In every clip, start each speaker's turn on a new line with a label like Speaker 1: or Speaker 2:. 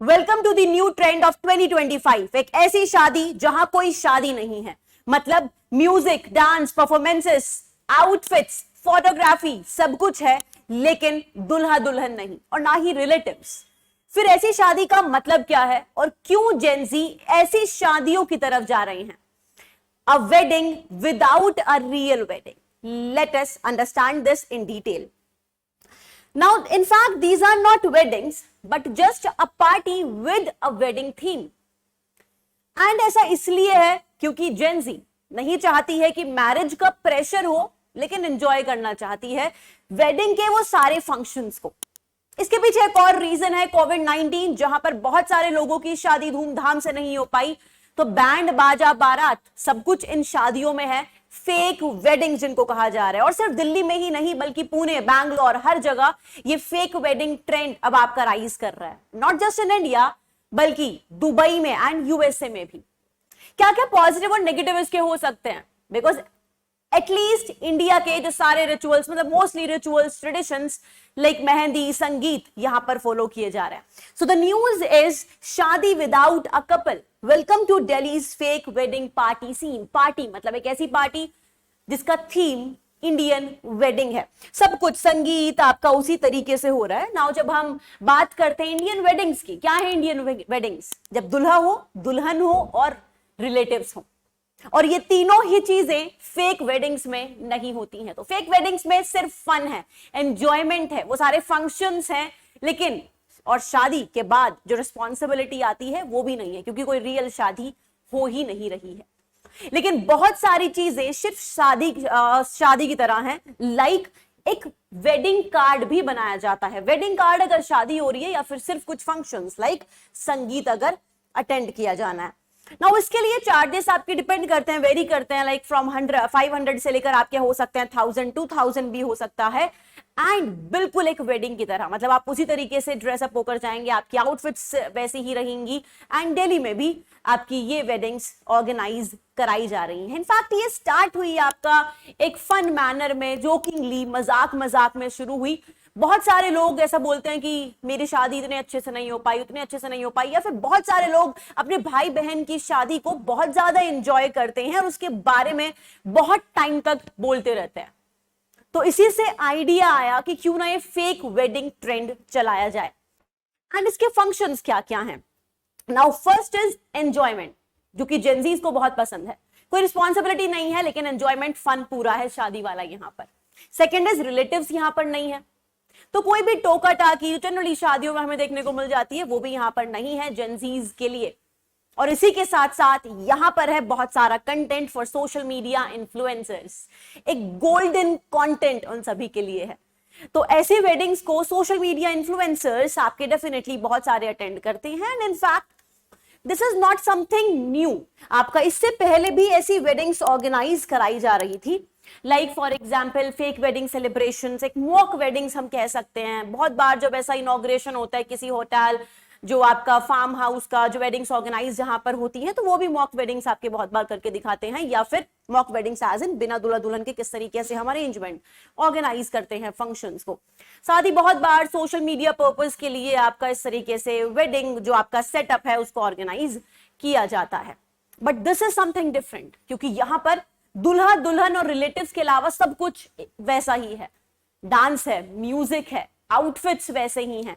Speaker 1: Welcome to the new trend of 2025। एक ऐसी शादी जहां कोई शादी नहीं है, मतलब music, dance, performances, outfits, photography सब कुछ है, लेकिन दुल्हा दुल्हन नहीं और ना ही रिलेटिव्स। फिर ऐसी शादी का मतलब क्या है और क्यों जेंजी ऐसी शादियों की तरफ जा रहे हैं? A wedding without a real wedding. Let us understand this in detail. Now, in fact, these are not weddings, but just a party with a wedding theme. And ऐसा इसलिए है क्योंकि जेंजी नहीं चाहती है कि मैरिज का प्रेशर हो, लेकिन एंजॉय करना चाहती है वेडिंग के वो सारे फंक्शंस को. इसके पीछे एक और रीजन है कोविड-19, जहां पर बहुत सारे लोगों की शादी धूमधाम से नहीं हो पाई, तो बैंड बाजा बारात सब कुछ इन शादियों में है. फेक वेडिंग जिनको कहा जा रहा है, और सिर्फ दिल्ली में ही नहीं बल्कि पुणे, बैंगलोर, हर जगह ये फेक वेडिंग ट्रेंड अब आपका राइज कर रहा है. नॉट जस्ट इन इंडिया बल्कि दुबई में एंड यूएसए में भी. क्या क्या पॉजिटिव और नेगेटिव इसके हो सकते हैं? बिकॉज एटलीस्ट इंडिया के जो सारे रिचुअल्स, मतलब mostly rituals, traditions like mehndi, sangeet यहां पर फॉलो किए जा रहे हैं. So the news is shaadi without a couple. Welcome to Delhi's fake wedding party scene. Party मतलब एक ऐसी पार्टी जिसका थीम इंडियन वेडिंग है. सब कुछ संगीत आपका उसी तरीके से हो रहा है. नाउ जब हम बात करते हैं इंडियन वेडिंग्स की, क्या है इंडियन वेडिंग्स? जब दुल्हा हो, दुल्हन हो और रिलेटिव्स हो, और ये तीनों ही चीजें फेक वेडिंग्स में नहीं होती हैं. तो फेक वेडिंग्स में सिर्फ फन है, एंजॉयमेंट है, वो सारे फंक्शंस हैं, लेकिन और शादी के बाद जो रिस्पॉन्सिबिलिटी आती है वो भी नहीं है, क्योंकि कोई रियल शादी हो ही नहीं रही है. लेकिन बहुत सारी चीजें सिर्फ शादी की तरह हैं. लाइक एक वेडिंग कार्ड भी बनाया जाता है. वेडिंग कार्ड अगर शादी हो रही है या फिर सिर्फ कुछ फंक्शंस लाइक संगीत अगर अटेंड किया जाना है. नाउ इसके लिए चार्जेस आपके डिपेंड करते हैं, वेरी करते हैं. लाइक फ्रॉम 500 से लेकर आपके हो सकते हैं 1000, 2000 भी हो सकता है. एंड बिल्कुल एक वेडिंग की तरह, मतलब आप उसी तरीके से ड्रेसअप होकर जाएंगे, आपकी आउटफिट्स वैसी ही रहेंगी. एंड दिल्ली में भी आपकी ये वेडिंग्स ऑर्गेनाइज कराई जा रही हैं. इनफैक्ट ये स्टार्ट हुई आपका एक फन मैनर में, जोकिंगली, मजाक मजाक में शुरू हुई. बहुत सारे लोग ऐसा बोलते हैं कि मेरी शादी इतने अच्छे से नहीं हो पाई, उतने अच्छे से नहीं हो पाई, या फिर बहुत सारे लोग अपने भाई बहन की शादी को बहुत ज्यादा एंजॉय करते हैं और उसके बारे में बहुत टाइम तक बोलते रहते हैं. तो इसी से आइडिया आया कि क्यों ना ये फेक वेडिंग ट्रेंड चलाया जाए. एंड इसके फंक्शंस क्या क्या हैं? नाउ फर्स्ट इज एंजॉयमेंट, जो कि जेंजीज को बहुत पसंद है. कोई रिस्पॉन्सिबिलिटी नहीं है, लेकिन एंजॉयमेंट, फन पूरा है शादी वाला यहां पर. सेकेंड इज रिलेटिव्स यहां पर नहीं है, तो कोई भी टोका टाकी जनरली शादियों में हमें देखने को मिल जाती है वो भी यहां पर नहीं है जेंजीज के लिए. और इसी के साथ साथ यहां पर है बहुत सारा content for social media influencers. एक गोल्डन कंटेंट उन सभी के लिए है. तो ऐसे वेडिंग्स को सोशल मीडिया इन्फ्लुएंसर्स आपके डेफिनेटली बहुत सारे अटेंड करते हैं. And in fact this is not something new. आपका इससे पहले भी ऐसी वेडिंग्स ऑर्गेनाइज कराई जा रही थी. Like for example fake wedding celebrations, एक मॉक वेडिंग्स हम कह सकते हैं. बहुत बार जब ऐसा इनॉग्रेशन होता है किसी होटल, जो आपका फार्म हाउस का जो वेडिंग्स ऑर्गेनाइज जहां पर होती है, तो वो भी मॉक वेडिंग्स आपके बहुत बार करके दिखाते हैं. या फिर मॉक वेडिंग्स एज इन बिना दूल्हा दुल्हन के किस तरीके से हम अरेंजमेंट ऑर्गेनाइज करते हैं फंक्शंस को. साथ ही बहुत बार सोशल मीडिया पर्पस के लिए आपका इस तरीके से वेडिंग जो आपका सेटअप है उसको ऑर्गेनाइज किया जाता है. But this is something different, क्योंकि यहां पर दुल्हा दुल्हन और रिलेटिव्स के अलावा सब कुछ वैसा ही है. डांस है, म्यूजिक है, आउटफिट्स वैसे ही हैं.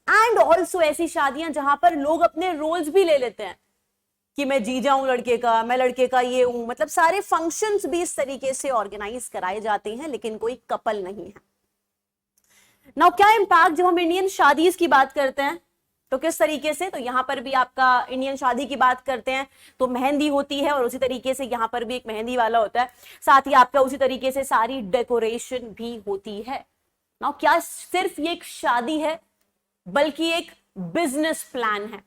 Speaker 1: एंड ऑल्सो ऐसी शादियां जहां पर लोग अपने रोल्स भी ले लेते हैं कि मैं जीजा हूं लड़के का, मैं लड़के का ये हूं. मतलब सारे फंक्शंस भी इस तरीके से ऑर्गेनाइज कराए जाते हैं, लेकिन कोई कपल नहीं है. नाउ क्या इंपैक्ट जब हम इंडियन शादीज की बात करते हैं तो किस तरीके से? तो यहां पर भी आपका इंडियन शादी की बात करते हैं तो मेहंदी होती है, और उसी तरीके से यहां पर भी एक मेहंदी वाला होता है. साथ ही आपका उसी तरीके से सारी डेकोरेशन भी होती है. नाउ क्या सिर्फ ये एक शादी है, बल्कि एक बिजनेस प्लान है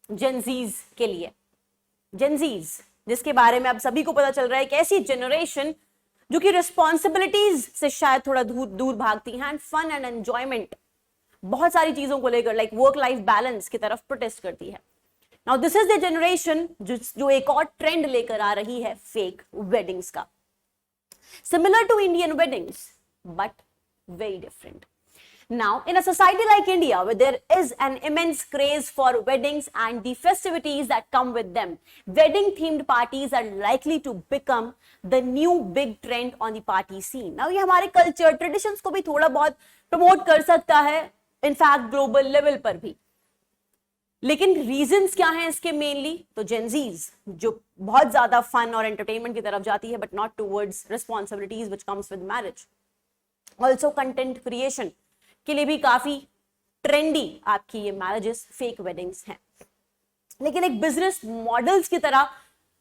Speaker 1: जेंजीज के लिए. जेंजीज जिसके बारे में अब सभी को पता चल रहा है, एक ऐसी जनरेशन जो कि रिस्पॉन्सिबिलिटीज से शायद थोड़ा दूर भागती है, एंड फन एंड एंजॉयमेंट बहुत सारी चीजों को लेकर लाइक वर्क लाइफ बैलेंस की तरफ प्रोटेस्ट करती है. Now this is the generation जो एक और ट्रेंड लेकर आ रही है फेक वेडिंग्स का. Similar to Indian weddings but very different. Now, in a society like India, where there is an immense craze for weddings and the festivities that come with them, wedding-themed parties are likely to become the new big trend on the party scene. Now, ये हमारे culture, traditions को भी थोड़ा बहुत promote कर सकता है, in fact, global level पर भी. लेकिन रीजंस क्या हैं इसके मेनली? तो जेंजीज जो बहुत ज्यादा फन और एंटरटेनमेंट की तरफ जाती है, but not towards responsibilities which comes with marriage. Also content creation के लिए भी काफी ट्रेंडी आपकी ये मैरिजेस, फेक वेडिंग्स हैं, लेकिन एक बिजनेस मॉडल्स की तरह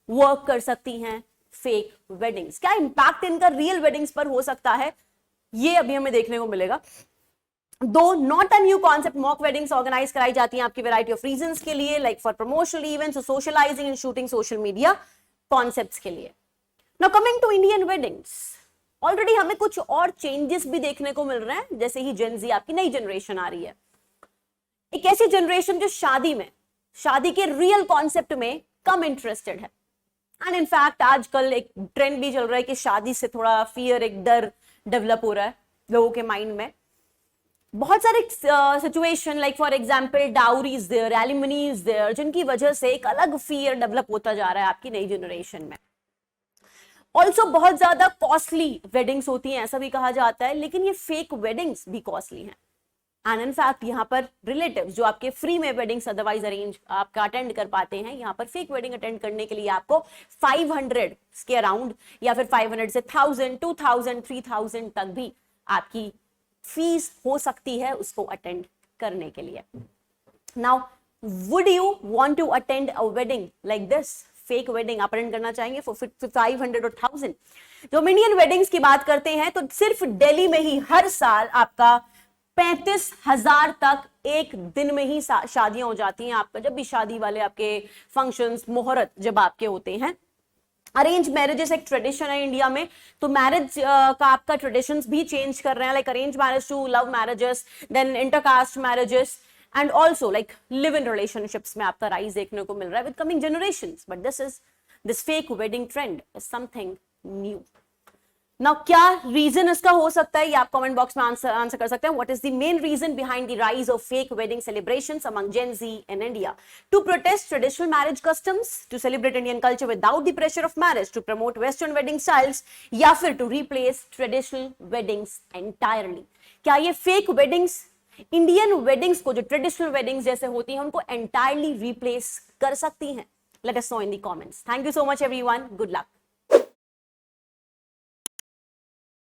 Speaker 1: वर्क कर सकती हैं फेक वेडिंग्स. क्या इंपैक्ट इनका रियल वेडिंग्स पर हो सकता है, ये अभी हमें देखने को मिलेगा. Though not a new concept, mock weddings organise कराई जाती हैं आपकी वैरायटी ऑफ रीजंस के लिए, like for promotional events, socialising and shooting social media concepts के लिए. Now coming to Indian weddings, already हमें कुछ और चेंजेस भी देखने को मिल रहे हैं. जैसे ही जेन जी, आपकी नई जनरेशन आ रही है, एक ऐसी जनरेशन जो शादी के रियल कॉन्सेप्ट में कम इंटरेस्टेड है. एंड इनफैक्ट आजकल एक ट्रेंड भी चल रहा है कि शादी से थोड़ा फियर, एक डर डेवलप हो रहा है लोगों के माइंड में. बहुत सारे situation like for example dowries there, alimonies there, जिनकी वजह से एक अलग फियर डेवलप होता जा रहा है आपकी नई जनरेशन में. ऑल्सो बहुत ज्यादा कॉस्टली वेडिंग्स होती हैं, ऐसा भी कहा जाता है, लेकिन ये फेक वेडिंग्स भी कॉस्टली हैं. एंड इनफैक्ट यहाँ पर रिलेटिव्स जो आपके फ्री में वेडिंग्स अदरवाइज अरेंज आपका अटेंड कर पाते हैं, यहाँ पर फेक वेडिंग अटेंड करने के लिए आपको 500 के अराउंड या फिर 500 से 1000, 2000, 3000 तक भी आपकी फीस हो सकती है उसको अटेंड करने के लिए. Now would you want to attend a wedding like this? Fake wedding आप अटेंड करना चाहेंगे फॉर 500 और 1000? जो हम इंडियन वेडिंग्स की बात करते हैं तो सिर्फ दिल्ली में ही हर साल आपका 35,000 तक एक दिन में ही शादियां हो जाती हैं. आपका जब भी शादी वाले आपके फंक्शंस, मुहूर्त जब आपके होते हैं. अरेंज मैरिजेस एक ट्रेडिशन है इंडिया में, तो मैरिज का आपका ट्रेडिशंस भी चेंज कर रहे हैं, like arrange marriage to love marriages, then intercaste marriages, and also like live in relationships में आपका राइज देखने को मिल रहा है with coming generations. But this fake wedding trend is something new. Now क्या रीजन इसका हो सकता है, ये आप कमेंट बॉक्स में आंसर कर सकते हैं. What is the main reason behind the rise of fake wedding celebrations among Gen Z in India? To protest traditional marriage customs, to celebrate Indian culture without the pressure of marriage, to promote western wedding styles, या फिर to replace traditional weddings entirely? क्या ये fake weddings Indian weddings को, जो traditional weddings जैसे होती हैं, उनको एंटायरली रिप्लेस कर सकती हैं? Let us know in the comments. Thank you so much everyone. Good luck.